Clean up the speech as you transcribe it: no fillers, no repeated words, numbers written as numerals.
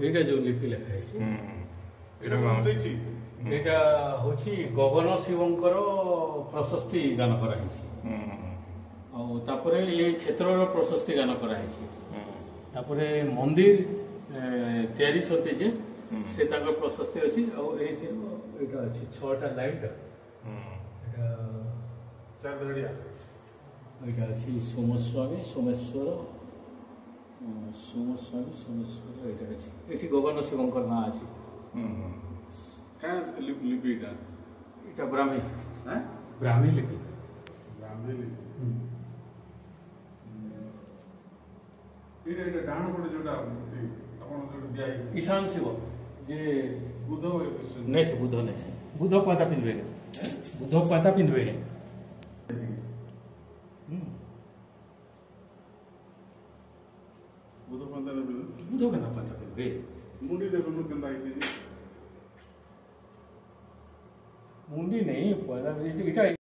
এইটা যে লিপি লেখা হয়েছে এটা নাম দিয়েছি এটা হচ্ছে গগন শিবঙ্কর প্রশস্তি গান করা হয়েছে তারপরে এই ক্ষেত্রর প্রশস্তি গান করা হয়েছে তারপরে মন্দির তৈরি সত্যি যে সে তাঙ্কর প্রশস্তি ଅଛି ଆଉ ଏଇଟା ଅଛି 6ଟା ଲାଇନଟା এটা চার ধড়িয়া ଏଇଟା ଅଛି ସୋମସ୍ୱାମୀ ସୋମେଶ୍ୱର ସୋମସ୍ୱାମୀ ସୋମେଶ୍ୱର ଏଇଟା ଅଛି ଏଠି ଗଗନ ଶିବଙ୍କର ନାଁ ଅଛି କାଁ লিপি এটা এটা ব্রাহ্মী হ্যাঁ ব্রাহ্মী লিপি ব্রাহ্মী লিপি এটা ডান পড়ে যেটা ଆପଣ ଯୋଉ ଦିଆ ହେଇଛି ईशान शिव जे ବୁଧ नहीं से बुध नहीं से बुध पाता पिंधवे बुध पाता पिंधवे ବୁଧ ପନ୍ଥା ନେବେ बुध केना पाता पिंधवे ମୁଣ୍ଡି ଦେଖୁନ କେନ୍ତା ହେଇଛି मुंडी नहीं पाता इटा